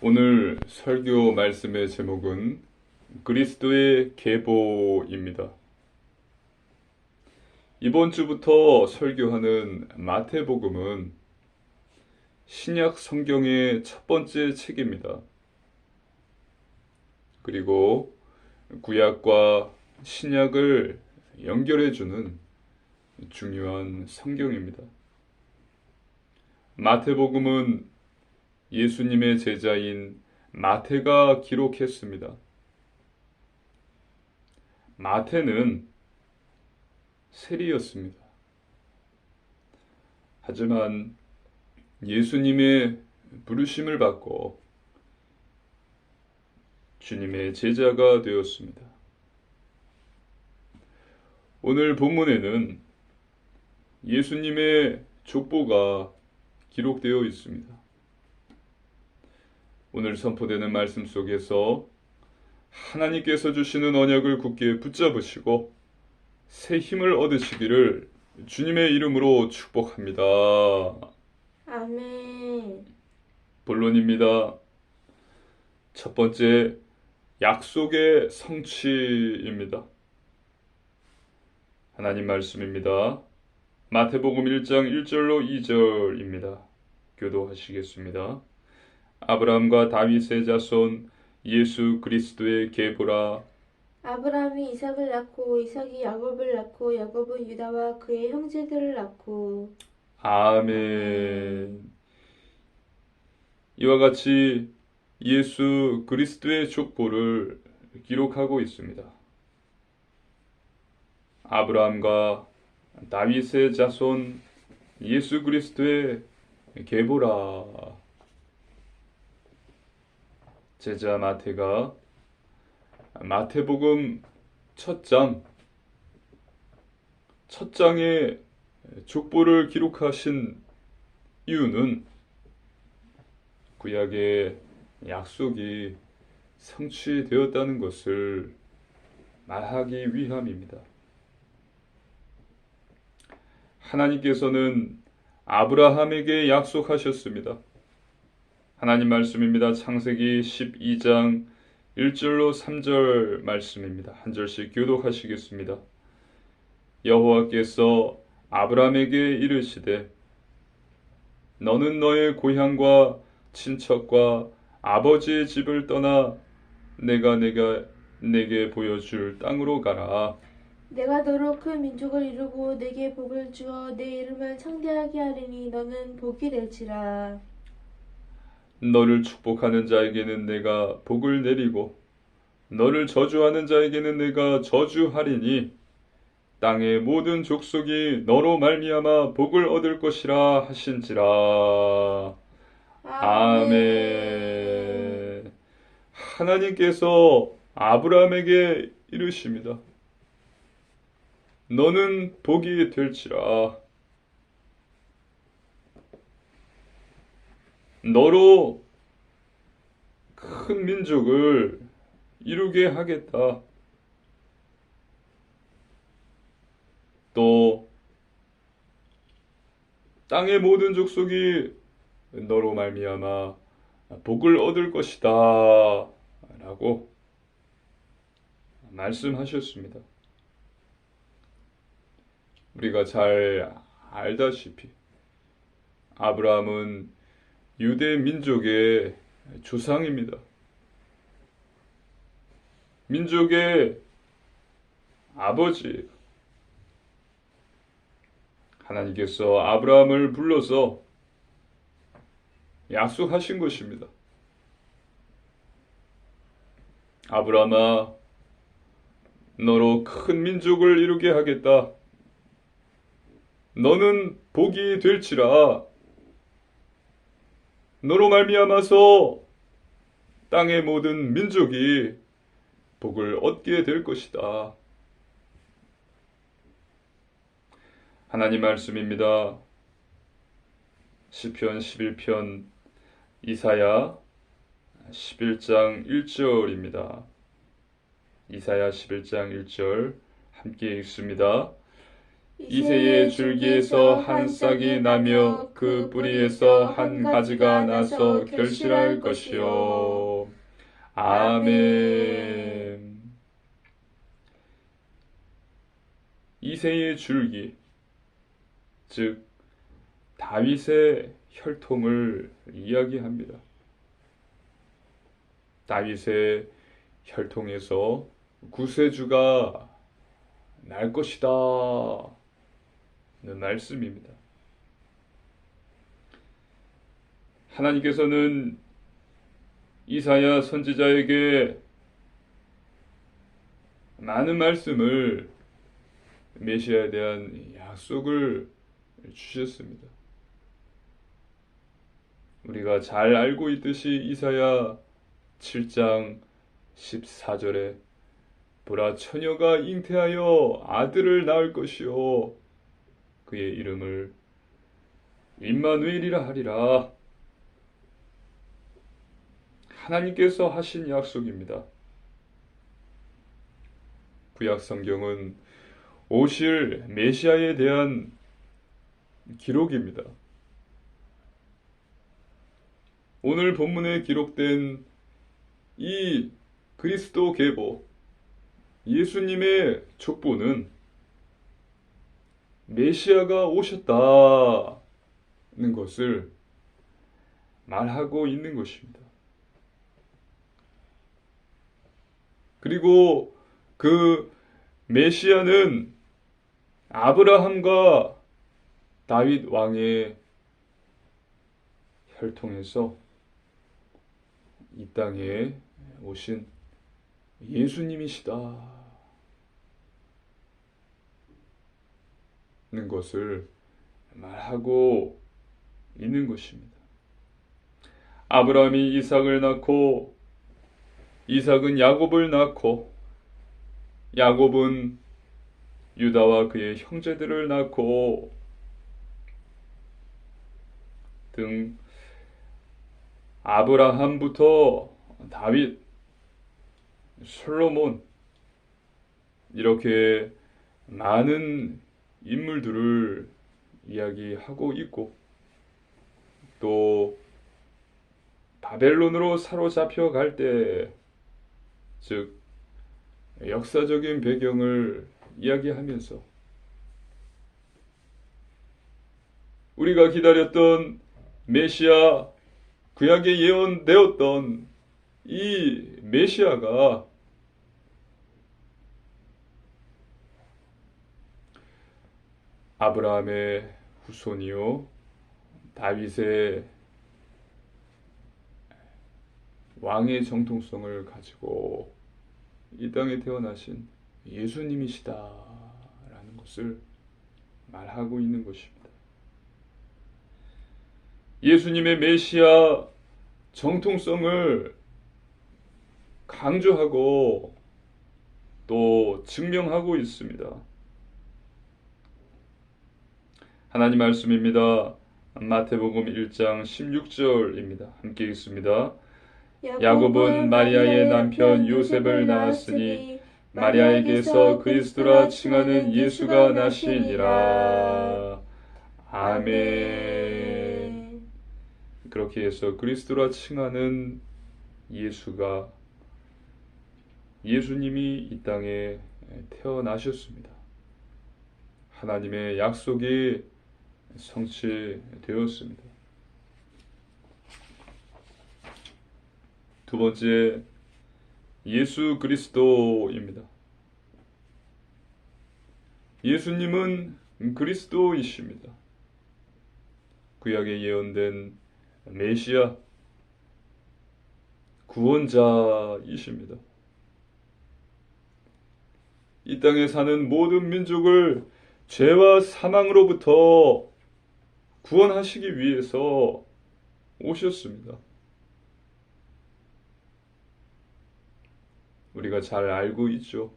오늘 설교 말씀의 제목은 그리스도의 계보입니다. 이번 주부터 설교하는 마태복음은 신약 성경의 첫 번째 책입니다. 그리고 구약과 신약을 연결해주는 중요한 성경입니다. 마태복음은 예수님의 제자인 마태가 기록했습니다. 마태는 세리였습니다. 하지만 예수님의 부르심을 받고 주님의 제자가 되었습니다. 오늘 본문에는 예수님의 족보가 기록되어 있습니다. 오늘 선포되는 말씀 속에서 하나님께서 주시는 언약을 굳게 붙잡으시고 새 힘을 얻으시기를 주님의 이름으로 축복합니다. 아멘. 본론입니다. 첫 번째, 약속의 성취입니다. 하나님 말씀입니다. 마태복음 1장 1절로 2절입니다. 교도하시겠습니다. 아브라함과 다윗의 자손 예수 그리스도의 계보라. 아브라함이 이삭을 낳고 이삭이 야곱을 낳고 야곱은 유다와 그의 형제들을 낳고. 아멘. 이와 같이 예수 그리스도의 족보를 기록하고 있습니다. 아브라함과 다윗의 자손 예수 그리스도의 계보라. 제자 마태가 마태복음 첫 장의 족보를 기록하신 이유는 구약의 약속이 성취되었다는 것을 말하기 위함입니다. 하나님께서는 아브라함에게 약속하셨습니다. 하나님 말씀입니다. 창세기 12장 1절로 3절 말씀입니다. 한 절씩 교독하시겠습니다. 여호와께서 아브라함에게 이르시되 너는 너의 고향과 친척과 아버지의 집을 떠나 내가 내게 보여줄 땅으로 가라. 내가 너로 큰 민족을 이루고 내게 복을 주어 내 이름을 창대하게 하리니 너는 복이 될지라. 너를 축복하는 자에게는 내가 복을 내리고 너를 저주하는 자에게는 내가 저주하리니 땅의 모든 족속이 너로 말미암아 복을 얻을 것이라 하신지라. 아멘. 하나님께서 아브라함에게 이르십니다. 너는 복이 될지라. 너로 큰 민족을 이루게 하겠다. 또 땅의 모든 족속이 너로 말미암아 복을 얻을 것이다 라고 말씀하셨습니다. 우리가 잘 알다시피 아브라함은 유대 민족의 조상입니다. 민족의 아버지. 하나님께서 아브라함을 불러서 약속하신 것입니다. 아브라함아, 너로 큰 민족을 이루게 하겠다. 너는 복이 될지라. 너로 말미암아서 땅의 모든 민족이 복을 얻게 될 것이다. 하나님 말씀입니다. 시편 11편 이사야 11장 1절입니다. 이사야 11장 1절 함께 읽습니다. 이새의 줄기에서 한 싹이 나며 그 뿌리에서 한 가지가 나서 결실할 것이요. 아멘. 이새의 줄기, 즉 다윗의 혈통을 이야기합니다. 다윗의 혈통에서 구세주가 날 것이다 는 말씀입니다. 하나님께서는 이사야 선지자에게 많은 말씀을 메시아에 대한 약속을 주셨습니다. 우리가 잘 알고 있듯이 이사야 7장 14절에 보라 처녀가 잉태하여 아들을 낳을 것이요 그의 이름을 임마누엘이라 하리라. 하나님께서 하신 약속입니다. 구약 성경은 오실 메시아에 대한 기록입니다. 오늘 본문에 기록된 이 그리스도 계보, 예수님의 족보는 메시아가 오셨다는 것을 말하고 있는 것입니다. 그리고 그 메시아는 아브라함과 다윗 왕의 혈통에서 이 땅에 오신 예수님이시다 는 것을 말하고 있는 것입니다. 아브라함이 이삭을 낳고 이삭은 야곱을 낳고 야곱은 유다와 그의 형제들을 낳고 등 아브라함부터 다윗, 솔로몬 이렇게 많은 인물들을 이야기하고 있고 또 바벨론으로 사로잡혀 갈 때, 즉 역사적인 배경을 이야기하면서 우리가 기다렸던 메시아, 구약에 예언되었던 이 메시아가 아브라함의 후손이요 다윗의 왕의 정통성을 가지고 이 땅에 태어나신 예수님이시다라는 것을 말하고 있는 것입니다. 예수님의 메시아 정통성을 강조하고 또 증명하고 있습니다. 하나님 말씀입니다. 마태복음 1장 16절입니다. 함께 읽습니다. 야곱은 마리아의 남편 요셉을 낳았으니 마리아에게서 그리스도라 칭하는 예수가 나시니라. 아멘. 그렇게 해서 그리스도라 칭하는 예수가 예수님이 이 땅에 태어나셨습니다. 하나님의 약속이 성취되었습니다. 두 번째, 예수 그리스도입니다. 예수님은 그리스도이십니다. 구약에 예언된 메시아, 구원자이십니다. 이 땅에 사는 모든 민족을 죄와 사망으로부터 구원하시기 위해서 오셨습니다. 우리가 잘 알고 있죠.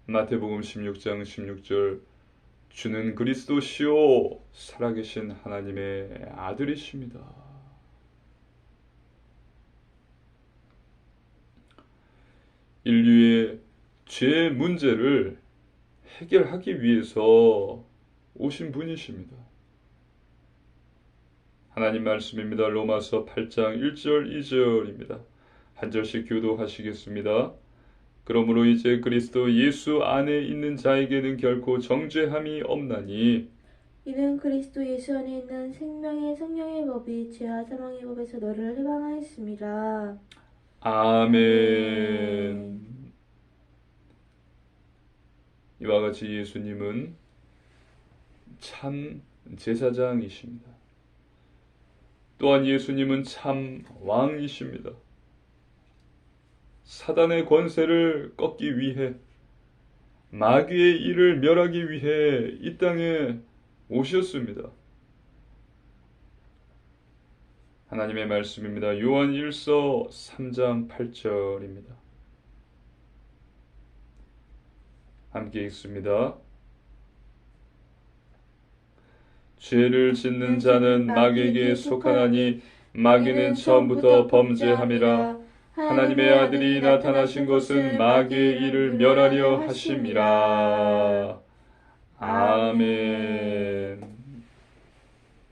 마태복음 16장 16절 주는 그리스도시요 살아계신 하나님의 아들이십니다. 인류의 죄 문제를 해결하기 위해서 오신 분이십니다. 하나님 말씀입니다. 로마서 8장 1절 2절입니다. 한 절씩 교도하시겠습니다. 그러므로 이제 그리스도 예수 안에 있는 자에게는 결코 정죄함이 없나니 이는 그리스도 예수 안에 있는 생명의 성령의 법이 죄와 사망의 법에서 너를 해방하였습니다. 아멘. 이와 같이 예수님은 참 제사장이십니다. 또한 예수님은 참 왕이십니다. 사단의 권세를 꺾기 위해, 마귀의 일을 멸하기 위해 이 땅에 오셨습니다. 하나님의 말씀입니다. 요한 1서 3장 8절입니다. 함께 읽습니다. 죄를 짓는 자는 마귀에게 속하나니 마귀는 처음부터 범죄함이라. 하나님의 아들이 나타나신 것은 마귀의 일을 멸하려 하심이라. 아멘.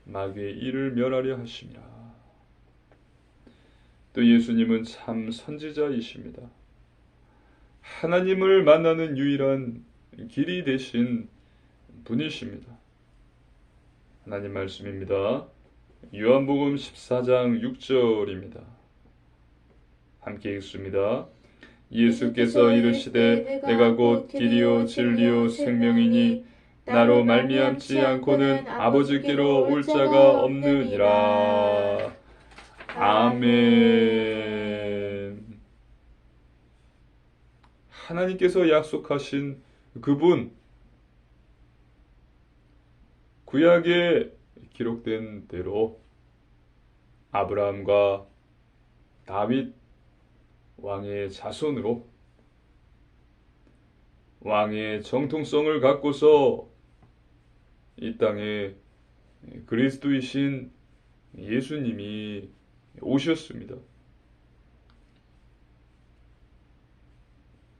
마귀의 일을 멸하려 하심이라. 또 예수님은 참 선지자이십니다. 하나님을 만나는 유일한 길이 되신 분이십니다. 하나님 말씀입니다. 요한복음 14장 6절입니다. 함께 읽습니다. 예수께서 이르시되 내가 곧 길이요 진리요 생명이니 나로 말미암지 않고는 아버지께로 올 자가 없느니라. 아멘. 하나님께서 약속하신 그분, 구약에 기록된 대로 아브라함과 다윗 왕의 자손으로 왕의 정통성을 갖고서 이 땅에 그리스도이신 예수님이 오셨습니다.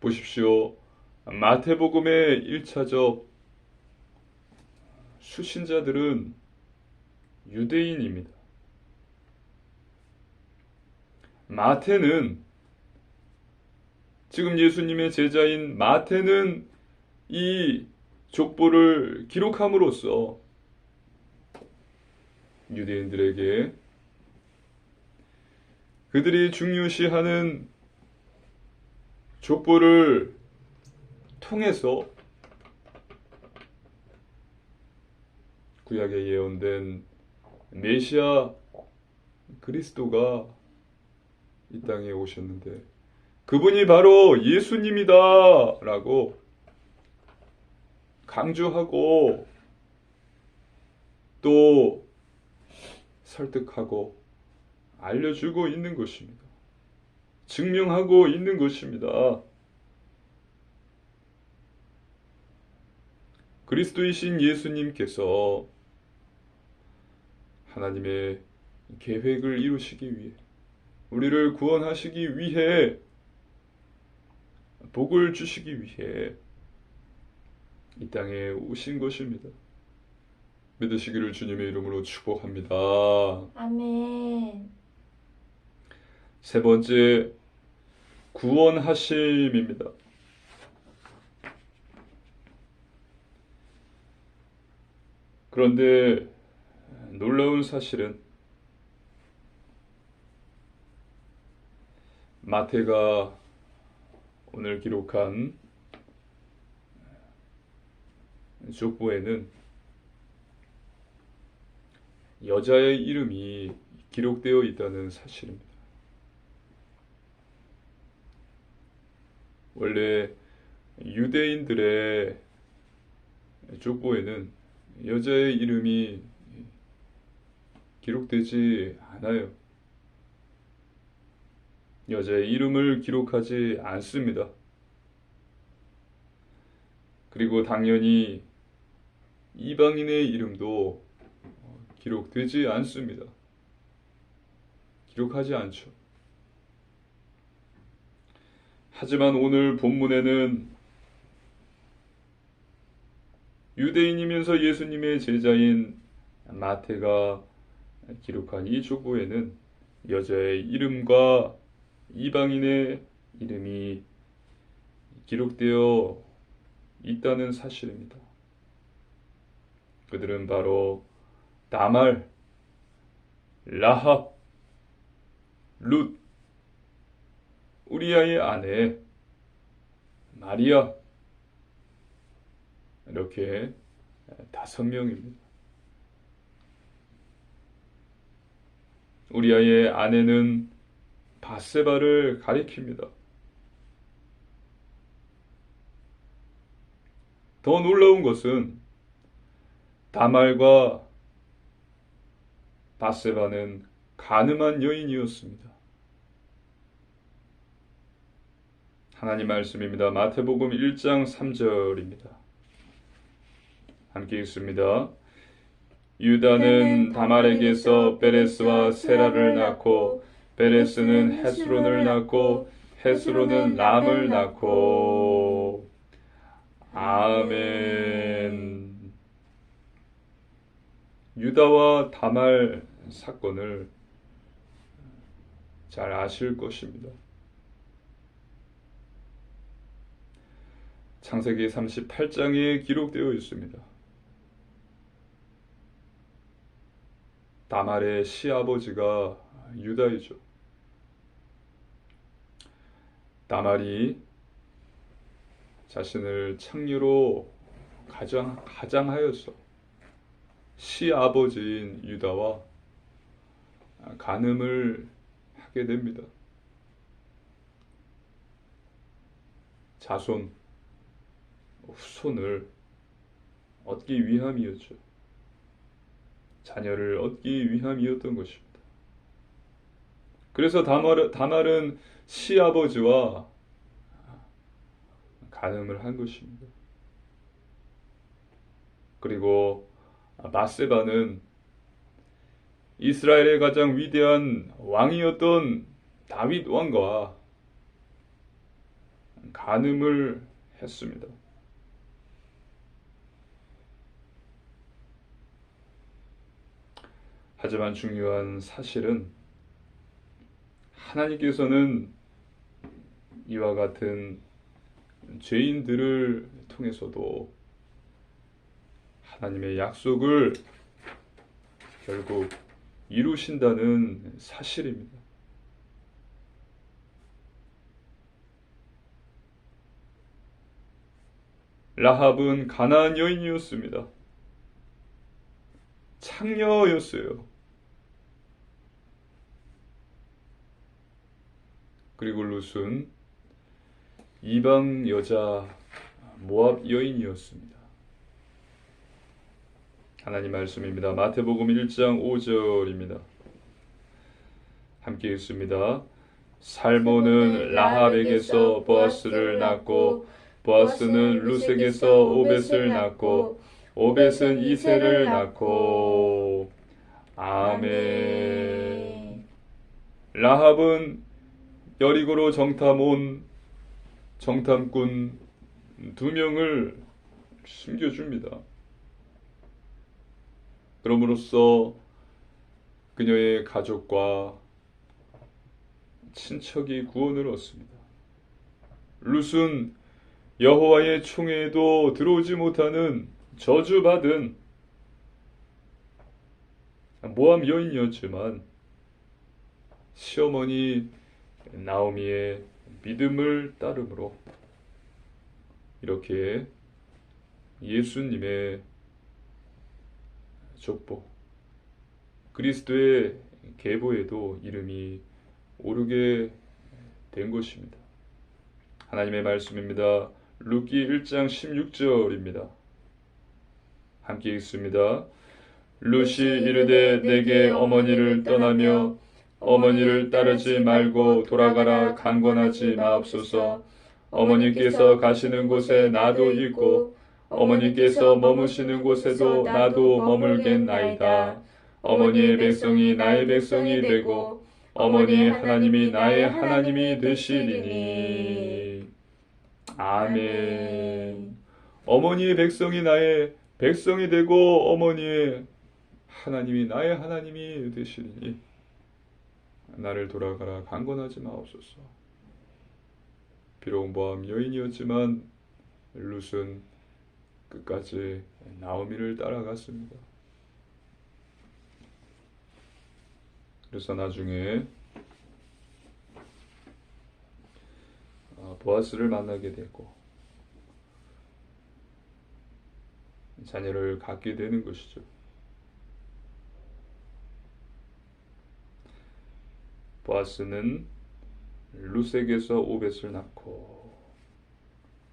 보십시오. 마태복음의 1차적 수신자들은 유대인입니다. 마태는, 지금 예수님의 제자인 마태는 이 족보를 기록함으로써 유대인들에게 그들이 중요시하는 족보를 통해서 구약에 예언된 메시아 그리스도가 이 땅에 오셨는데 그분이 바로 예수님이다 라고 강조하고 또 설득하고 알려주고 있는 것입니다. 증명하고 있는 것입니다. 그리스도이신 예수님께서 하나님의 계획을 이루시기 위해, 우리를 구원하시기 위해, 복을 주시기 위해 이 땅에 오신 것입니다. 믿으시기를 주님의 이름으로 축복합니다. 아멘. 세 번째, 구원하심입니다. 그런데 놀라운 사실은 마태가 오늘 기록한 족보에는 여자의 이름이 기록되어 있다는 사실입니다. 원래 유대인들의 족보에는 여자의 이름이 기록되지 않아요. 여자의 이름을 기록하지 않습니다. 그리고 당연히 이방인의 이름도 기록되지 않습니다. 기록하지 않죠. 하지만 오늘 본문에는 유대인이면서 예수님의 제자인 마태가 기록한 이 족보에는 여자의 이름과 이방인의 이름이 기록되어 있다는 사실입니다. 그들은 바로 다말, 라합, 룻, 우리아의 아내, 마리아, 이렇게 5명입니다. 우리아의 아내는 바세바를 가리킵니다. 더 놀라운 것은 다말과 바세바는 가늠한 여인이었습니다. 하나님 말씀입니다. 마태복음 1장 3절입니다. 함께 읽습니다. 유다는 다말에게서 베레스와 세라를 낳고 베레스는 헤스론을 낳고 헤스론은 람을 낳고. 아멘. 유다와 다말 사건을 잘 아실 것입니다. 창세기 38장에 기록되어 있습니다. 다말의 시아버지가 유다이죠. 다말이 자신을 창녀로 가장하여서 시아버지인 유다와 간음을 하게 됩니다. 자손, 후손을 얻기 위함이었죠. 자녀를 얻기 위함이었던 것입니다. 그래서 다말은 시아버지와 간음을 한 것입니다. 그리고 바세바는 이스라엘의 가장 위대한 왕이었던 다윗 왕과 간음을 했습니다. 하지만 중요한 사실은 하나님께서는 이와 같은 죄인들을 통해서도 하나님의 약속을 결국 이루신다는 사실입니다. 라합은 가나안 여인이었습니다. 창녀였어요. 그리고 룻은 이방 여자 모압 여인이었습니다. 하나님 말씀입니다. 마태복음 1장 5절입니다. 함께 읽습니다. 살몬은 라합에게서 보아스를 낳고 보아스는 룻에게서 오벳을 낳고 오벳은 이새를 낳고. 아멘. 라합은 여리고로 정탐꾼 2명을 숨겨줍니다. 그럼으로써 그녀의 가족과 친척이 구원을 얻습니다. 룻은 여호와의 총회에도 들어오지 못하는 저주받은 모압 여인이었지만 시어머니 나오미의 믿음을 따름으로 이렇게 예수님의 족보, 그리스도의 계보에도 이름이 오르게 된 것입니다. 하나님의 말씀입니다. 룻기 1장 16절입니다. 함께 읽습니다. 룻이 이르되 내게 어머니를 떠나며 어머니를 따르지 말고 돌아가라 강권하지 마옵소서. 어머니께서 가시는 곳에 나도 있고 어머니께서 머무시는 곳에도 나도 머물겠나이다. 어머니의 백성이 나의 백성이 되고 어머니의 하나님이 나의 하나님이 되시리니. 아멘. 어머니의 백성이 나의 백성이 되고 어머니의 하나님이 나의 하나님이 되시리니 나를 돌아가라 강권하지 마옵소서. 비록 모함 여인이었지만 룻은 끝까지 나오미를 따라갔습니다. 그래서 나중에 보아스를 만나게 되고 자녀를 갖게 되는 것이죠. 보아스는 룻에게서 오벳을 낳고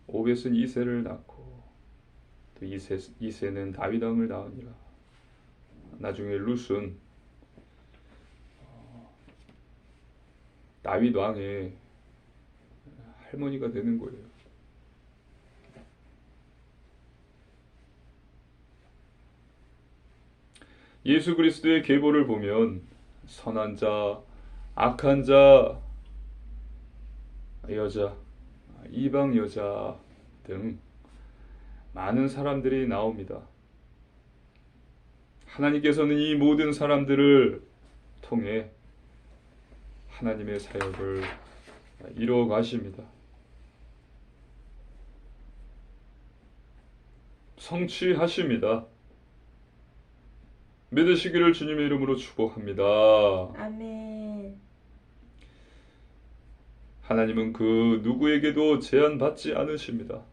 오벳은 이새를 낳고 또 이새는 다윗 왕을 낳으니라. 나중에 룻은 다윗 왕의 할머니가 되는 거예요. 예수 그리스도의 계보를 보면 선한 자, 악한 자, 여자, 이방 여자 등 많은 사람들이 나옵니다. 하나님께서는 이 모든 사람들을 통해 하나님의 사역을 이루어 가십니다. 성취하십니다. 믿으시기를 주님의 이름으로 축복합니다. 아멘. 하나님은 그 누구에게도 제한받지 않으십니다.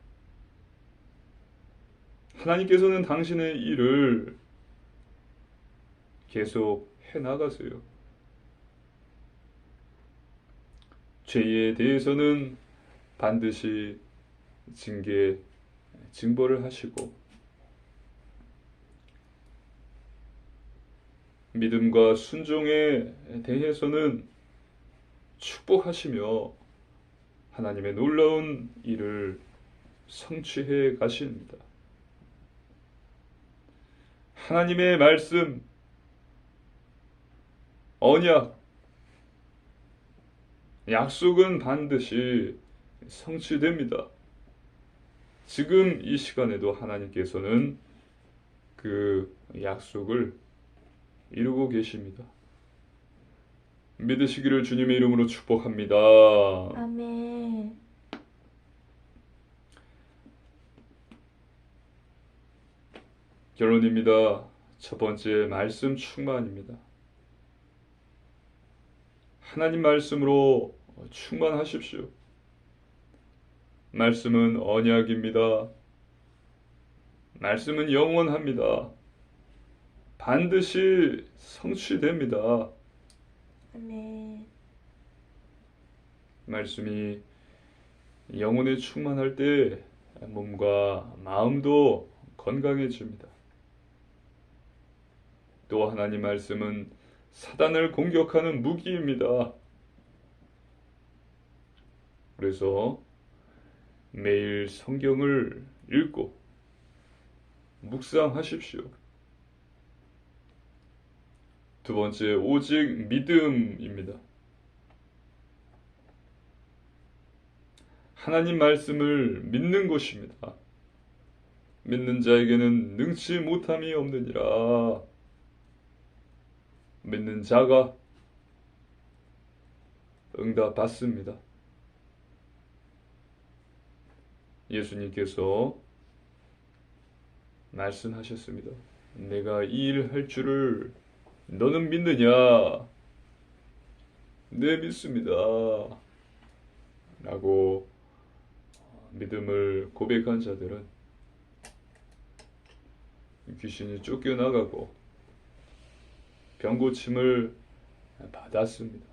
하나님께서는 당신의 일을 계속 해나가세요. 죄에 대해서는 반드시 징벌을 하시고 믿음과 순종에 대해서는 축복하시며 하나님의 놀라운 일을 성취해 가십니다. 하나님의 말씀, 언약, 약속은 반드시 성취됩니다. 지금 이 시간에도 하나님께서는 그 약속을 이루고 계십니다. 믿으시기를 주님의 이름으로 축복합니다. 아멘. 결론입니다. 첫 번째, 말씀 충만입니다. 하나님 말씀으로 충만하십시오. 말씀은 언약입니다. 말씀은 영원합니다. 반드시 성취됩니다. 아멘. 말씀이 영혼에 충만할 때 몸과 마음도 건강해집니다. 또 하나님 말씀은 사단을 공격하는 무기입니다. 그래서 매일 성경을 읽고 묵상하십시오. 두 번째, 오직 믿음입니다. 하나님 말씀을 믿는 것입니다. 믿는 자에게는 능치 못함이 없느니라. 믿는 자가 응답받습니다. 예수님께서 말씀하셨습니다. 내가 이 일 할 줄을 너는 믿느냐? 네, 믿습니다. 라고 믿음을 고백한 자들은 귀신이 쫓겨나가고 병고침을 받았습니다.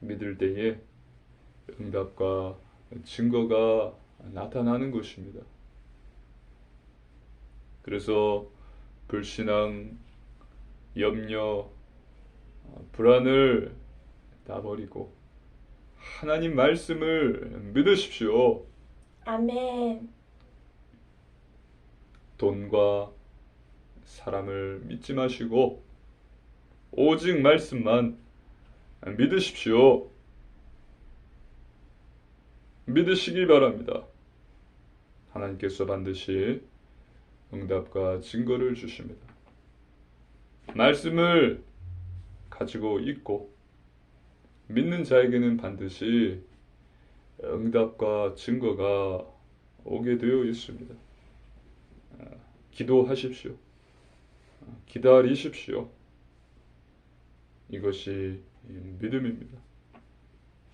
믿을 때에 응답과 증거가 나타나는 것입니다. 그래서 불신앙, 염려, 불안을 다 버리고 하나님 말씀을 믿으십시오. 아멘. 돈과 사람을 믿지 마시고 오직 말씀만 믿으십시오. 믿으시기 바랍니다. 하나님께서 반드시 응답과 증거를 주십니다. 말씀을 가지고 있고 믿는 자에게는 반드시 응답과 증거가 오게 되어 있습니다. 기도하십시오. 기다리십시오. 이것이 믿음입니다.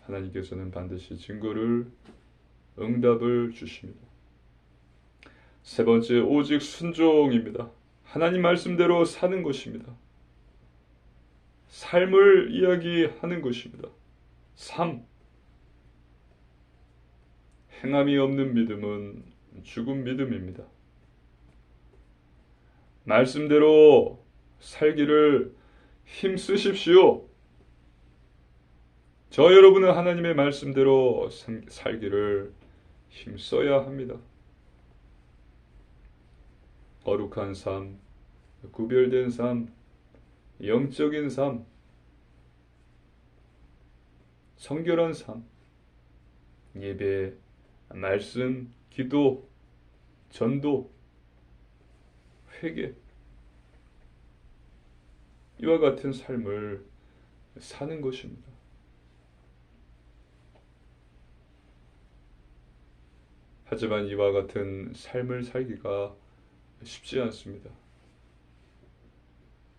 하나님께서는 반드시 증거를, 응답을 주십니다. 세 번째, 오직 순종입니다. 하나님 말씀대로 사는 것입니다. 삶을 이야기하는 것입니다. 삶. 행함이 없는 믿음은 죽은 믿음입니다. 말씀대로 살기를 힘쓰십시오. 저 여러분은 하나님의 말씀대로 살기를 힘써야 합니다. 거룩한 삶, 구별된 삶, 영적인 삶, 성결한 삶, 예배, 말씀, 기도, 전도, 회개, 이와 같은 삶을 사는 것입니다. 하지만 이와 같은 삶을 살기가 쉽지 않습니다.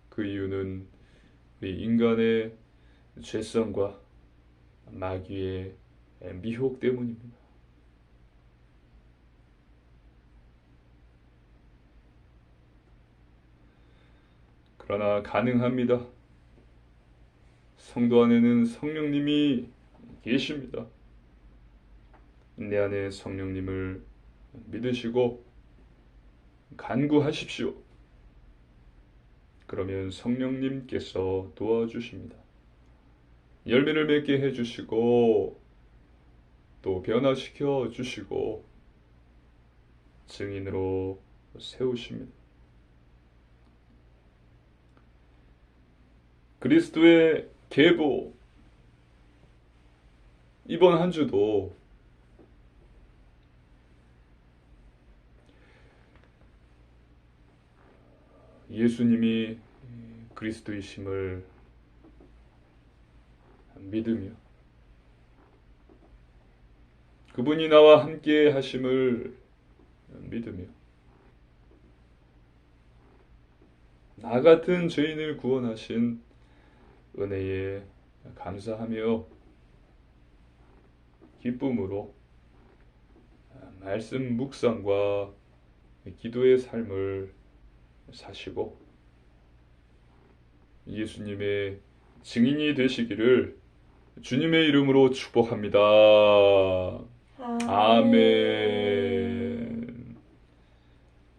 그 이유는 우리 인간의 죄성과 마귀의 미혹 때문입니다. 그러나 가능합니다. 성도 안에는 성령님이 계십니다. 내 안에 성령님을 믿으시고 간구하십시오. 그러면 성령님께서 도와주십니다. 열매를 맺게 해주시고 또 변화시켜 주시고 증인으로 세우십니다. 그리스도의 계보, 이번 한 주도 예수님이 그리스도이심을 믿으며 그분이 나와 함께 하심을 믿으며 나 같은 죄인을 구원하신 은혜에 감사하며 기쁨으로 말씀 묵상과 기도의 삶을 사시고 예수님의 증인이 되시기를 주님의 이름으로 축복합니다. 아멘.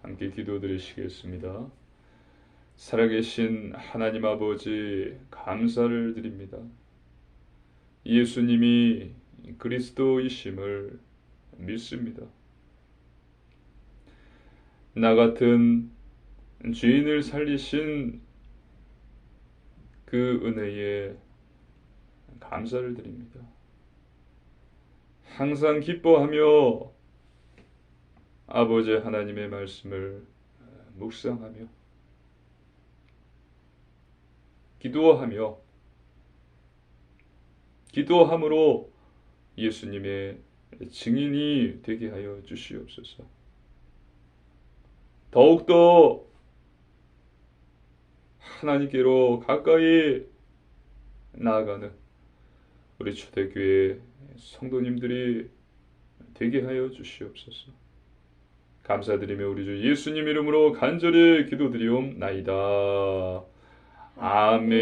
함께 기도드리시겠습니다. 살아계신 하나님 아버지, 감사를 드립니다. 예수님이 그리스도이심을 믿습니다. 나 같은 죄인을 살리신 그 은혜에 감사를 드립니다. 항상 기뻐하며 아버지 하나님의 말씀을 묵상하며 기도함으로 예수님의 증인이 되게 하여 주시옵소서. 더욱더 하나님께로 가까이 나아가는 우리 초대교회 성도님들이 되게 하여 주시옵소서. 감사드리며 우리 주 예수님 이름으로 간절히 기도드리옵나이다. 아멘.